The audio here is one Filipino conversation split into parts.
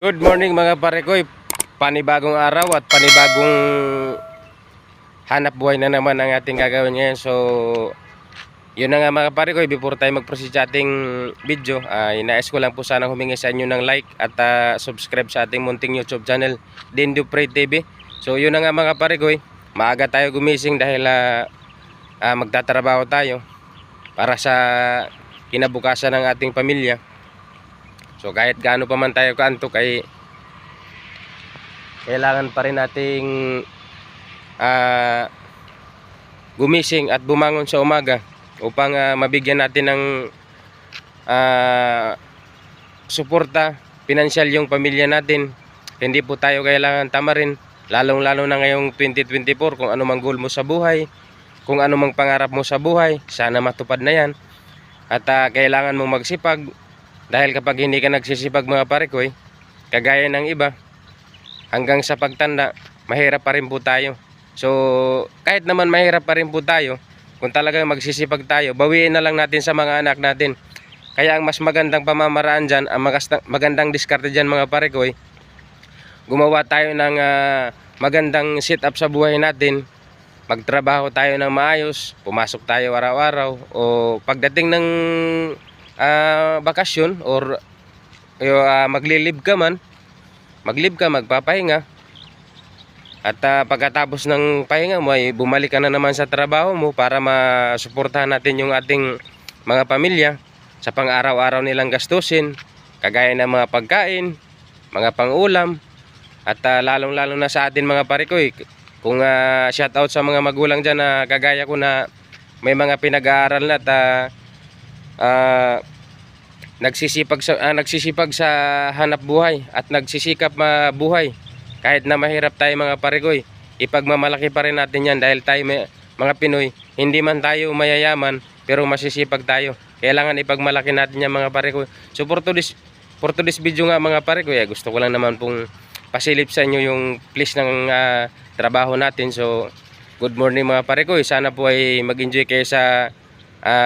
Good morning mga pare ko, panibagong araw at panibagong hanap buhay na naman ang ating gagawin ngayon. So yun na nga mga pare ko, before tayo mag-proceed sa ating video, inais ko lang po sana humingi sa inyo ng like at subscribe sa ating munting YouTube channel, Dindo Pray TV. So yun na nga mga pare ko, maaga tayo gumising dahil magtatrabaho tayo para sa kinabukasan ng ating pamilya. So kahit gaano pa man tayo kaantok ay kailangan pa rin nating gumising at bumangon sa umaga upang mabigyan natin ng suporta pinansyal yung pamilya natin. Hindi po tayo kailangan tamarin, lalong lalo na ngayong 2024. Kung ano mang goal mo sa buhay, kung ano mang pangarap mo sa buhay, sana matupad na yan. At kailangan mong magsipag, dahil kapag hindi ka nagsisipag mga pare ko, kagaya ng iba, hanggang sa pagtanda mahirap pa rin po tayo. So kahit naman mahirap pa rin po tayo, kung talagang magsisipag tayo, bawiin na lang natin sa mga anak natin. Kaya ang mas magandang pamamaraan dyan, ang magandang diskarte dyan mga pare ko, gumawa tayo ng magandang sit up sa buhay natin. Magtrabaho tayo ng maayos, pumasok tayo araw-araw, o pagdating ng bakasyon or maglilib ka man, magpapahinga. At pagkatapos ng pahinga mo ay bumalik ka na naman sa trabaho mo para masuportahan natin yung ating mga pamilya sa pang-araw-araw nilang gastusin, kagaya ng mga pagkain, mga pang-ulam. At lalong-lalo na sa atin mga pare ko, kung shout out sa mga magulang dyan na kagaya ko na may mga pinag-aaral na at nagsisipag sa hanap buhay at nagsisikap mabuhay. Kahit na mahirap tayo mga pare ko, ipagmamalaki pa rin natin yan dahil tayo mga Pinoy, hindi man tayo mayayaman pero masisipag tayo. Kailangan ipagmalaki natin yan mga pare ko. So for today's video nga mga pare ko, gusto ko lang naman pong pasilip sa inyo yung please ng trabaho natin. So good morning mga pare ko, sana po ay mag-enjoy kayo sa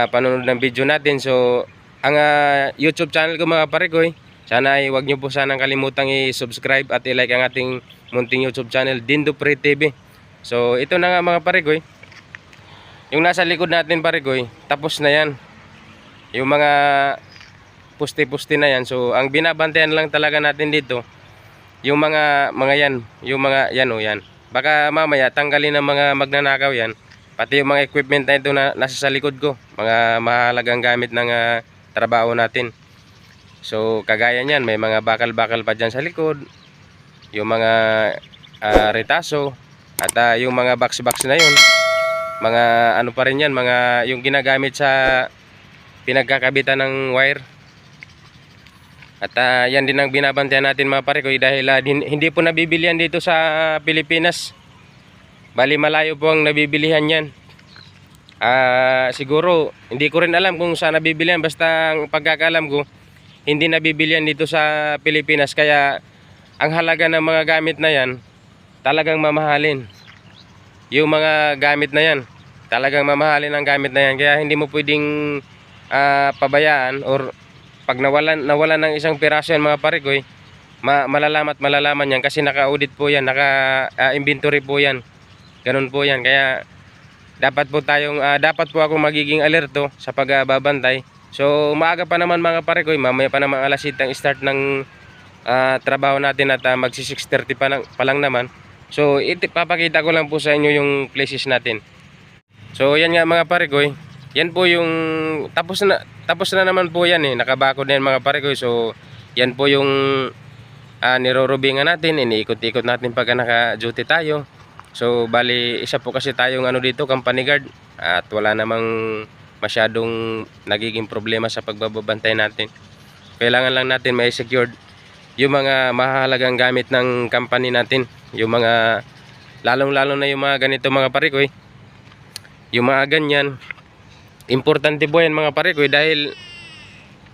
panonood ng video natin. So ang YouTube channel ko mga pare ko, sana ay huwag nyo po sanang kalimutang i-subscribe at i-like ang ating munting YouTube channel, Dindo Pray TV. So ito na nga mga pare ko, yung nasa likod natin pare ko, tapos na yan yung mga puste-puste na yan. So ang binabantayan lang talaga natin dito yung mga yan, yung mga yan o yan. Baka mamaya tanggalin ng mga magnanakaw yan, pati yung mga equipment na ito na nasa sa likod ko, mga mahalagang gamit ng trabaho natin. So kagaya niyan, may mga bakal-bakal pa dyan sa likod, yung mga retaso, at yung mga box-box na yun, mga ano pa rin yan, mga yung ginagamit sa pinagkakabitan ng wire. At yan din ang binabantayan natin mga pare ko, dahil hindi po nabibilihan dito sa Pilipinas. Bali malayo po ang nabibilihan yan. Siguro hindi ko rin alam kung saan nabibilihan, basta ang pagkakaalam ko hindi nabibilihan dito sa Pilipinas. Kaya ang halaga ng mga gamit na yan talagang mamahalin. Yung mga gamit na yan talagang mamahalin ang gamit na yan. Kaya hindi mo pwedeng pabayaan, or pag nawalan ng isang piraso yan mga pare ko, malalaman yan kasi naka-audit po yan, naka-inventory po yan. Ganun po yan. Kaya dapat po akong magiging alerto sa pagbabantay. So maaga pa naman mga pare ko, mamaya pa naman alas 7 ang start ng trabaho natin at magsi 6:30 pa lang naman. So papakita ko lang po sa inyo yung places natin. So yan nga mga pare ko, yan po yung tapos na naman po yan, nakabakod na yan mga pare ko. So yan po yung nirorobingan natin, iniikot-ikot natin pagka naka-duty tayo. So bali isa po kasi tayong dito, company guard, at wala namang masyadong nagiging problema sa pagbabantay natin. Kailangan lang natin may secured yung mga mahalagang gamit ng company natin, yung mga lalong-lalo na yung mga ganito mga pare ko, yung mga ganyan. Importante po yan mga pare ko, dahil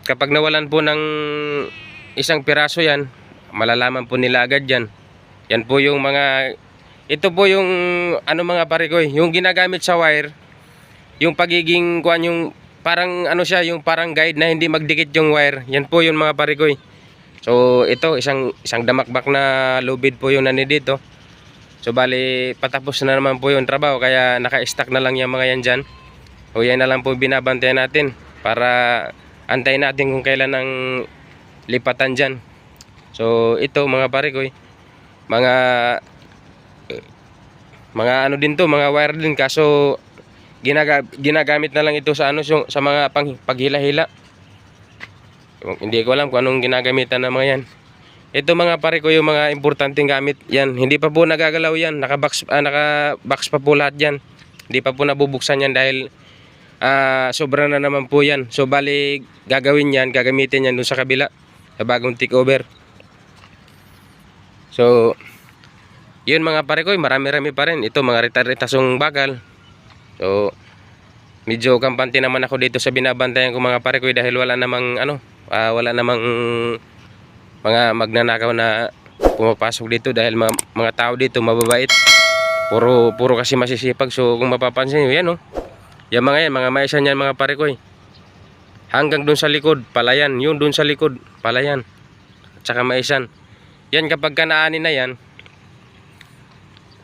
kapag nawalan po ng isang piraso yan, malalaman po nila agad yan. Yan po yung mga, ito po yung mga pare ko, yung ginagamit sa wire, yung pagiging yung parang siya, yung parang guide na hindi magdikit yung wire. Yan po yung mga pare ko. So ito isang damakbak na lubid po yung nani dito. So bali patapos na naman po yung trabaho kaya naka-stack na lang yung mga yan dyan. O yan na lang po binabantayan natin para antayin natin kung kailan ang lipatan dyan. So ito mga pare ko mga ano din to, mga wire din, kaso ginagamit na lang ito sa ano sa mga paghila-hila. Hindi ko alam kung anong ginagamitan ng mga yan. Ito mga pare ko yung mga importanteng gamit yan. Hindi pa po nagagalaw yan. Naka-box pa po lahat yan. Hindi pa po nabubuksan yan dahil sobra na naman po yan. So bali gagamitin yan dun sa kabila sa bagong takeover. So yun mga pare ko, marami-rami pa rin. Ito mga retasong bakal. So medyo kampante naman ako dito sa binabantayan ko mga pare ko dahil wala namang mga magnanakaw na pumapasok dito dahil mga tao dito mababait. Puro kasi masisipag. So kung mapapansin niyo yan, yung mga maisan yan mga pare ko. Hanggang dun sa likod, palayan. Yun dun sa likod, palayan. At saka maisan. Yan kapag kanaanin na yan,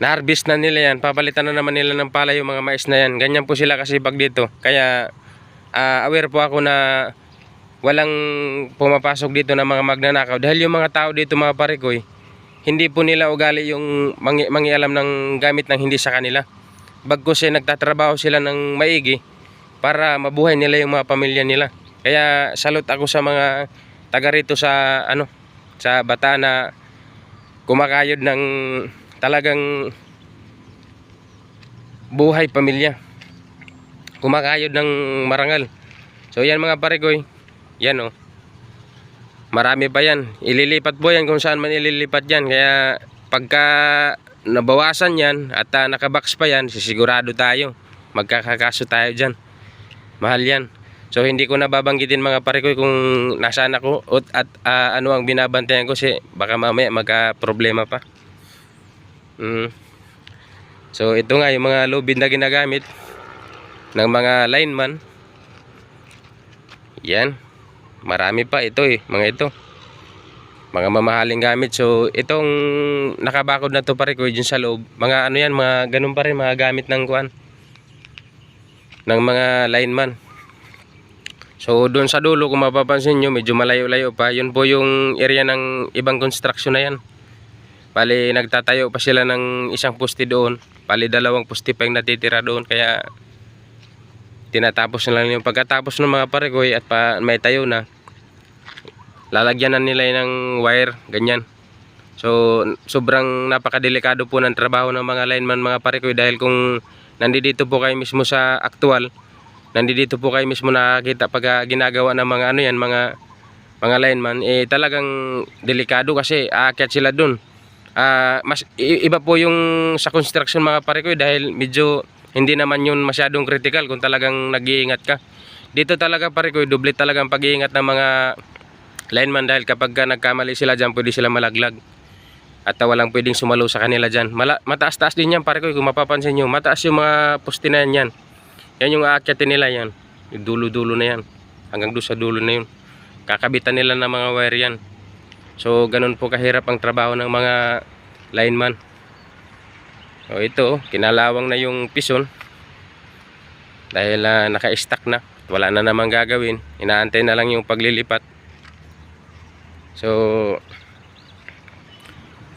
na-harvest na nila yan, papalitan na naman nila ng palay yung mga mais na yan. Ganyan po sila kasipag dito. Kaya aware po ako na walang pumapasok dito ng mga magnanakaw dahil yung mga tao dito mga pare ko hindi po nila ugali yung mangialam ng gamit ng hindi sa kanila. Bagkus nagtatrabaho sila ng maigi para mabuhay nila yung mga pamilya nila. Kaya salute ako sa mga taga rito sa sa Bata na kumakayod ng talagang buhay pamilya, kumakayod ng marangal. So yan mga pare ko, yan marami pa yan. Ililipat po yan kung saan man ililipat yan. Kaya pagka nabawasan yan at nakabox pa yan, sisigurado tayo magkakakaso tayo dyan. Mahal yan. So hindi ko nababanggitin mga pare ko kung nasaan ako at ano ang binabantayan ko, kasi baka mamaya magka problema pa. So ito nga yung mga lubid na ginagamit ng mga lineman. Yan, marami pa ito mga ito, mga mamahaling gamit. So itong nakabakod na to pare ko dyan sa loob, mga ano yan, mga ganun pa rin, mga gamit ng ng mga lineman. So doon sa dulo kung mapapansin nyo, medyo malayo-layo pa, yun po yung area ng ibang construction na yan. Bali nagtatayo pa sila ng isang poste doon, bali 2 poste pa yung natitira doon. Kaya tinatapos na lang yung pagkatapos ng mga pare ko at may tayo na, lalagyan na nila ng wire ganyan. So sobrang napakadelikado po ng trabaho ng mga lineman mga pare ko dahil kung nandito po kayo mismo sa actual, nandito po kayo mismo nakakita pag ginagawa ng mga mga lineman, talagang delikado kasi aakyat sila dun. Mas iba po yung sa construction mga pare ko dahil medyo hindi naman yun masyadong critical kung talagang nag-iingat ka. Dito talaga pare ko, doble talagang pag-iingat ng mga lineman dahil kapag nagkamali sila dyan, pwede sila malaglag at walang pwedeng sumalo sa kanila dyan. Mataas-taas din yan pare ko, kung mapapansin nyo, mataas yung mga poste na yan. Yan yung aakyatin nila yan, yung dulo-dulo na yan, hanggang doon sa dulo na yun, kakabitan nila ng mga wire yan. So ganun po kahirap ang trabaho ng mga lineman. So ito, kinalawang na yung pison dahil naka-stack na, wala na namang gagawin, inaantay na lang yung paglilipat. So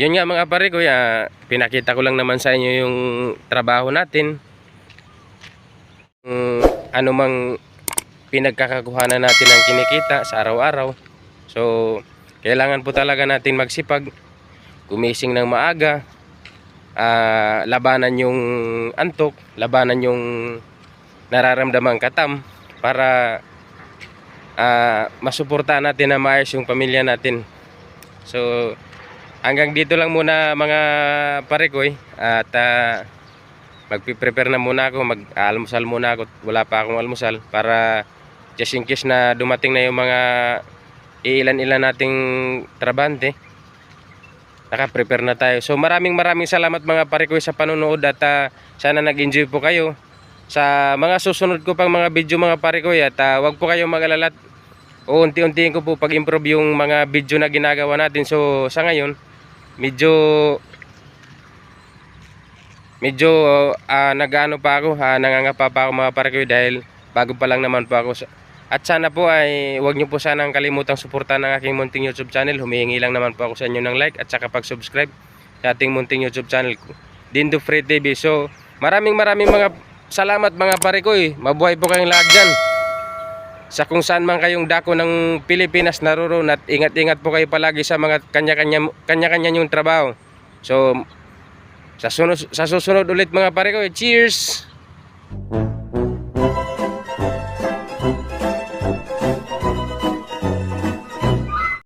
yun nga mga pare ko, pinakita ko lang naman sa inyo yung trabaho natin, ano mang pinagkakakuhanan natin ng kinikita sa araw-araw. So kailangan po talaga natin magsipag, gumising ng maaga, labanan yung antok, labanan yung nararamdamang katam para masuportahan natin na maayos yung pamilya natin. So hanggang dito lang muna mga pare ko at magpiprepare na muna ako, mag-almusal muna ako, wala pa akong almusal para just in case na dumating na yung mga ilan-ilan nating trabante, naka-prepare na tayo. So maraming salamat mga pare ko sa panonood at sana nag-enjoy po kayo sa mga susunod ko pang mga video mga pare ko at wag po kayong mag-alala, unti-untiin ko po pag-improve yung mga video na ginagawa natin. So sa ngayon, medyo nag-ano pa ako, nangangapa pa ako mga pare ko dahil bago pa lang naman po ako. At sana po ay huwag niyo po sanang kalimutang suportahan ng aking munting YouTube channel. Humihingi lang naman po ako sa inyo ng like at saka pag-subscribe sa ating munting YouTube channel, Dindo Free TV. So maraming mga salamat mga pare ko. Mabuhay po kayong lahat dyan sa kung saan man kayong dako ng Pilipinas naroon, at ingat-ingat po kayo palagi sa mga kanya-kanya yung trabaho. So sa susunod ulit mga pare ko, cheers!